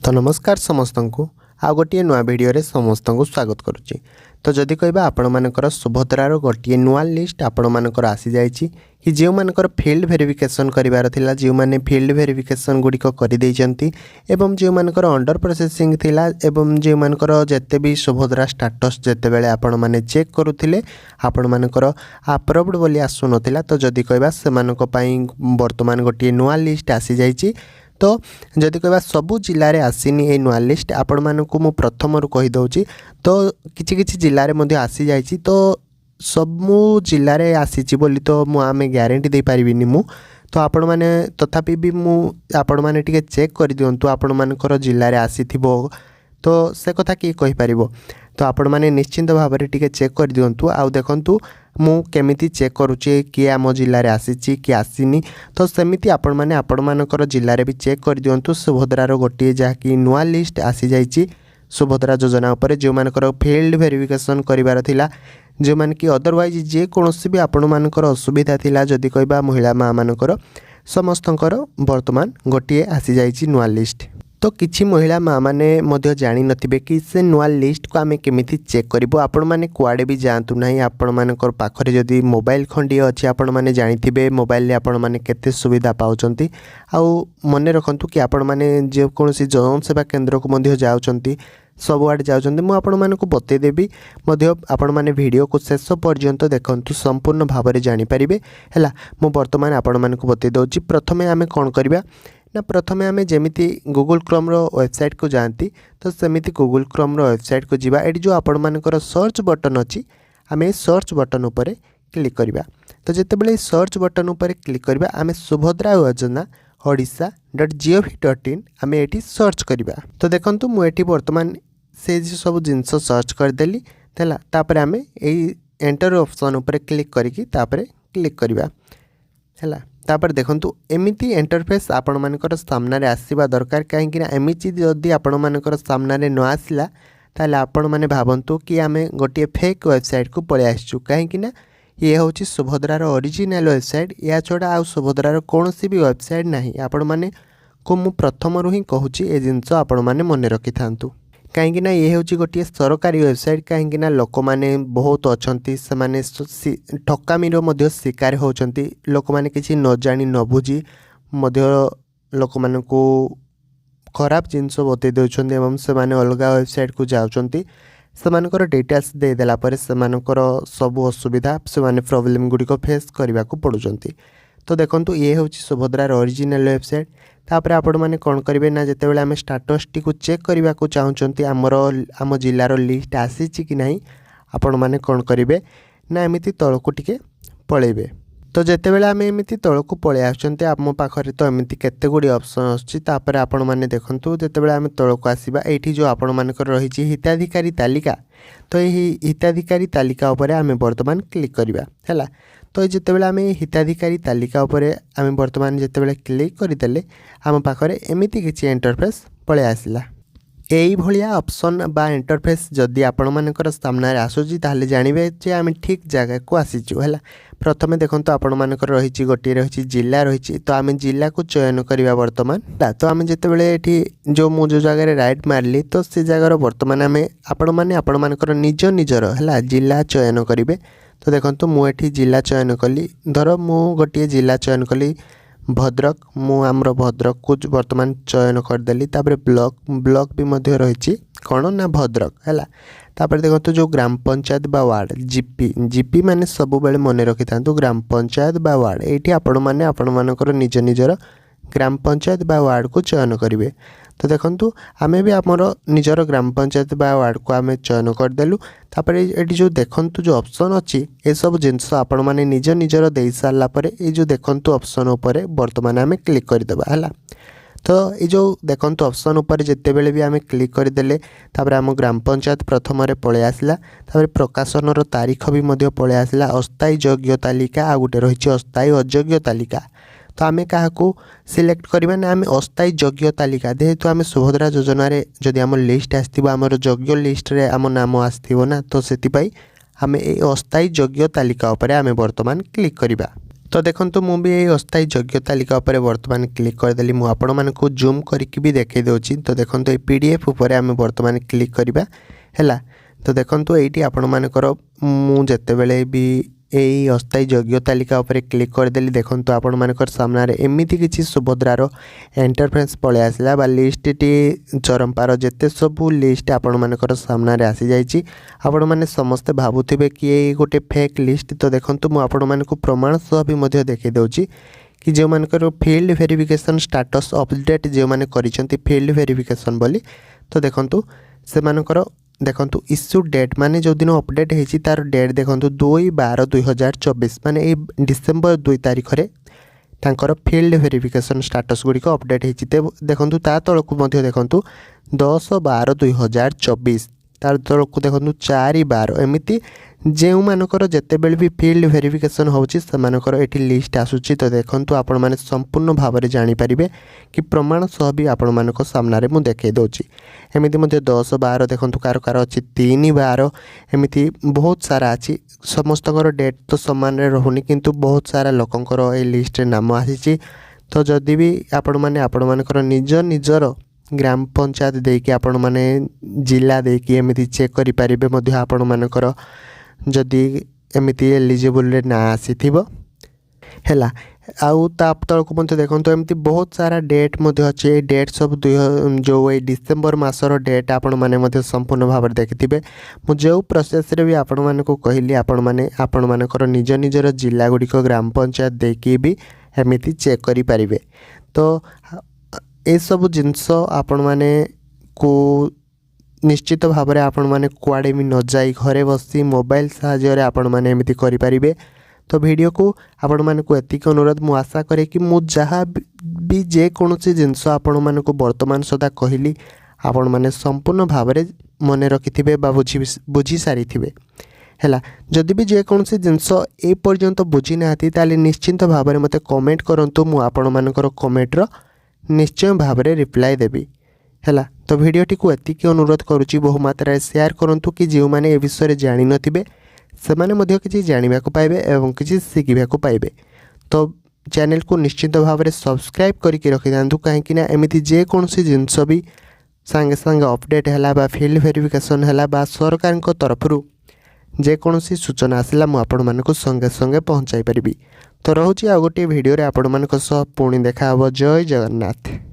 तो नमस्कार समस्त को आ गोटे नुआ वीडियो रे समस्त को स्वागत करुच्ची। तो जदि कहबा आपण मानकर सुभद्रार गोटे नुआ लिस्ट आपण मानकर आसी जाइछि कि जो मानकर फील्ड वेरिफिकेशन करिवार थिला जो माने फील्ड वेरिफिकेशन गुडी को करि दैचंती एवं जो मानकर अंडर प्रोसेसिंग थिला एवं जो मानकर जते भी सुभद्रा स्टेटस जते बेले आपण माने चेक करूथिले आपण मानकर अप्रूव्ड बोली आसु नथिला। तो जदि कहबा से मानक पई वर्तमान गोटे नुआ लिस्ट आसी जाइछि। तो जदि कहबा सबु जिले में आसीनी ए नुआ लिस्ट आपण मानकु मु प्रथम रु कहि दउची। तो किछि किछि जिले में मध्य आसी जाइछि। तो सबु जिले में आसीछि बोली तो मु आमे ग्यारंटी दे पारिबिनी मु। तो आपण माने तथापि भी मु आपण माने टिके चेक कर दियंतु आपण मानकर जिले में आसीथिबो तो से कथा कि कहि पारिबो। तो आपण माने निश्चिंत भाव में टिके चेक कर दियंतु। आउ देखंतु मु केमिति चेक करूचे कि आम जिले में आसीची कि आसीनी। तो सेमिति आपण माने आपण मानकर जिले में भी चेक कर दियंतु। सुभद्रार गोटे जहाँकि नुआ लिस्ट आसी जाइछि सुभद्रा योजना उपर जो मानकर फील्ड वेरिफिकेशन करिवार थिला जो मान कि अदरवाइज जे कोनोसी भी आपण मानकर असुविधा थिला जदि कहबा महिला माँ मानकर समस्तंकर वर्तमान गोटे आसी जाइछि नुआ लिस्ट। तो किछि महिला माँ माने मध्य जानि नथिबे कि से नुआ लिस्ट को आमे केमिति चेक करिवो। आपण माने कुआडे भी जांतु नाही आपण मानकर पाखरे जदि मोबाइल खंडी अछि आपण माने जानिथिबे मोबाइल ले आपण माने केते सुविधा पाउचंती। आउ मने रखंतु कि आपण माने जे कोनोसी जनसेवा केंद्र को मध्य जाउचंती सबुआडे जाउचंती मु आपण मानकु बतै देबी मध्य आपण माने वीडियो को शेष पर्यंत देखंतु संपूर्ण भाव में जानि परिबे हैला। मु वर्तमान आपण मानकु बतै दउची। प्रथमे आमे कोन करिबा ना प्रथमे आमे जेमिति गूगल क्रोम रो वेबसाइट को जानती तो सेमिति गूगल क्रोम रो वेबसाइट को जीवा। एडी जो आपण मानकर सर्च बटन अछि आमे सर्च बटन ऊपर क्लिक करिबा। तो जेतेबेले सर्च बटन ऊपर क्लिक करिबा आमे सुभद्रा योजना odisha.gov.in आमे एटी सर्च करिबा। तो देखंतु मु एटी वर्तमान से सब जिनस सर्च कर देली हैला। तापर आमे एई एंटर ऑप्शन ऊपर क्लिक करिकी तापर क्लिक करिबा हैला। तापर देखंतु एमिति इंटरफेस आपण मानकर सामना रे आसीबा दरकार काहेकि ना एमिति जदी आपण मानकर सामना रे न आसिला ताले आपण माने भाबंतु कि आमे गोटे फेक वेबसाइट को पळे आछू काहेकि ना ये होची सुभद्रार ओरिजिनल वेबसाइट। या छोड़ा आ सुभद्रार कोनोसी भी वेबसाइट नाही। आपण माने को मु प्रथम रु ही कहूची ए जिंस आपण माने मने रखि थांतु कहीं ये हूँ गोटे सरकारी वेबसाइट कहीं लोक मैंने बहुत अच्छा से ठकामीर शिकार होती लोक मैंने किसी न जानी न बुझी लोक मान को खराब जिनस बतई दौरान एवं से अलग वेबसाइट को जाऊँगी से डिटेल्स देदेला से सब असुविधा से प्रॉब्लम गुड़िक फेस करने को पड़ुंट। तो देखंतु ये हूँ सुभद्रार ओरिजिनल वेबसाइट। तापर आपण माने कोन करिवे ना जेतेबेले आमे स्टेटस टी को चेक करबा को चाहउचंती आम जिल्लार लिस्ट आसीची कि नाही आपण माने कोन करिवे ना एमिति तळको टिके पळेबे। तो जेतेबेले आमे एमिति तळको पळे आछंती आम पाखरे तो एमिति केते गुडी ऑप्शन आछि। तापर आपण माने देखंतु जेतेबेले आमे तळको आसीबा एठी जो आपण मानकर रहिछि हिताधिकारी तालिका तो एही हिताधिकारी तालिका उपरे आमे वर्तमान क्लिक करबा हैला। तो जितेबाला आम हिताधिकारी तालिका उपरे आम वर्तमान जितेबाला क्लिक करदेले आम पाखरे एमिति किछि इंटरफेस पळे आसिला। एई भलिया ऑप्शन बा इंटरफेस जदि आपण मानकर सामना रे आसुची ताले जानिबे जे आम ठीक जगह को आसीचु हैला। प्रथमे देखंतु आपण मानकर रहिछि गोटे रहिछि जिल्ला रहिछि तो आम जिल्ला को चयन करबा वर्तमान। तो आम जितेबाला एठी जो मु जो जगह रे राइट मारली तो से जगह वर्तमान आम आपण मानकर निज निजर हैला जिल्ला चयन करिवे। तो देखंतु मु एठी जिला चयन कली धर मु गोटे जिला चयन कली भद्रक मु आमर भद्रक को वर्तमान चयन करदेली। तापर ब्लॉक भी मध्य रही कौन ना भद्रक हैला। तापर देखंतु जो ग्राम पंचायत बा वार्ड जीपी माने सब बेले मने रखि थांतु ग्राम पंचायत बा वार्ड एठी आपण माने आपण मानकर निज निजर ग्राम पंचायत बा वार्ड को चयन करिवे। तो देखंतु आमे भी आमर निजर ग्राम पंचायत बा वार्ड को आमे चयन करदेलु। तापर एटी जो देखंतु जो ऑप्शन अछि ए सब जिंस आपण माने निज निजर देई सारला परे ए जो देखंतु ऑप्शन ऊपर वर्तमान आमे क्लिक कर देबा हैला। तो ये जो देखंतु ऑप्शन ऊपर जिते बेले भी आमे क्लिक करदेले तापर आम ग्राम पंचायत प्रथम रे पळे आसला। तापर प्रकाशन रो तारीख भी मध्य पळे आसला अस्थायी योग्य तालिका आ गुटे रहिछि अस्थायी अयोग्य तालिका। तो आमे काहा को सिलेक्ट करबा ना आमे अस्थायी योग्य तालिका जेहेतु आमे सुभद्रा योजना रे जदि आम लिस्ट आस्थिबो आमर योग्य लिस्ट रे आम नाम आस्थिबो ना तो सेति पई आमे ए अस्थायी योग्य तालिका उपरे आमे वर्तमान क्लिक करबा। तो देखंतु मु भी अस्थायी योग्य तालिका उपर वर्तमान क्लिक करदेली मु आपण मानकु जूम करके भी देखे देउची। तो देखंतु ए पीडीएफ उपर आम वर्तमान क्लिक करबा हैला। तो देखंतु एठी आपण मानकर मु जते बेले भी यही अस्थायी योग्य तालिका उपर क्लिक करदेली देखंतु आपण मानकर सामने रे एमिति किछि सुभद्रार इंटरफेस पळे आसला बा लिस्ट टी चरंपार जेते सब लिस्ट आपण मानकर सामने रे आसी जाईची। आपण माने समस्त भाबुथिबे कि ए गोटे फेक लिस्ट। तो देखंतु मु आपण मानकु प्रमाण सह भी मध्ये देखै देउची कि जो मानकर फील्ड वेरिफिकेशन स्टेटस अपडेट जो माने करिसंती फील्ड वेरिफिकेशन बोली। तो देखंतु से मानकर देखंतु इश्यू डेट माने जो दिन अपडेट होती तार डेट देखंतु 2/12/2024 माने ए डिसेंबर 2 तारिख रे तांकर फील्ड वेरिफिकेशन स्टेटस गुडी को अपडेट होती। देखंतु ता तळकु मध्ये देखंतु 10/12/2024 तार तळकु देखंतु 4/12 एमिति जेउ मानकर जते बेल भी फील्ड वेरिफिकेशन होची से मानकर एठी लिस्ट आसुची। तो देखंतु आपण माने संपूर्ण भाव में जानि परिबे कि प्रमाण सह भी आपण मानको सामना रे मु देखे दोची। एमिति मध्ये 10/12 देखंतु कार कार अछि 3/12 एमिति बहुत सारा अछि। समस्तकर डेट तो समान रे रहुनी किंतु बहुत सारा लोकंकर ए लिस्ट रे नाम आसीची। तो जदि भी आपण मानकर निज निजर ग्राम पंचायत देकी आपण माने जिला देकी एमिति चेक करि परिबे मध्ये आपण मानकर जदि एमिति एलिजिबल रे ना आसीथिबो हैला। आउ ता तळकु मध्ये देखंतु एमिति बहुत सारा डेट मध्ये अछि। डेट सब जो ए डिसेंबर मासर डेट आपण माने मध्ये संपूर्ण भाव में देखिथिबे। मु जो प्रोसेस रे भी आपण माने को कहली आपण मानकर निज निजर जिला गुडी को ग्राम पंचायत देकी भी एमिति चेक करि परिबे। तो ए सब जिंस आपण माने को निश्चित भाव में आपण माने कुआडे भी न जाई घरे बसी मोबाइल साहाय्य रे आपण माने एमिति करि परिबे। तो वीडियो को आपण माने को एतिक अनुरोध मु आशा करे कि मु जहाँ भी जे कोनोसी जिंस आपण माने को वर्तमान सदा कहली आपण माने संपूर्ण भाव में मन रखिथिबे बा बुझी सारिथिबे हैला। जदि भी जे कोनोसी जिंस ए पर्यंत बुझी नाथि ताले निश्चित भाव में मते कमेंट करंतु मु आपण मानकर कमेंट रो निश्चय भाव में रिप्लाई देबी हैला। तो वीडियोटी को एतिक अनुरोध करुच्ची बहु मात्रा शेयर करंतु कि जो माने ए विषय जानि नथिबे सेमाने मध्य किछि जानिबा को पाइबे एवं किछि शिखिबा को पाइबे। तो चैनल को निश्चित भाव में सब्सक्राइब करके रखि दांतु कहीं ना एमिति जे कोनोसी जिंस भी संगे संगे अपडेट हैला बा फील्ड वेरिफिकेशन हैला बा सरकार को तरफरु जे कोनोसी सूचना आसिला मु आपण मानकु संगे संगे पहुंचाई परिबी। तो रहउची आ गोटे वीडियो रे आपण मानक सह पुणी देखा हबो। जय जगन्नाथ।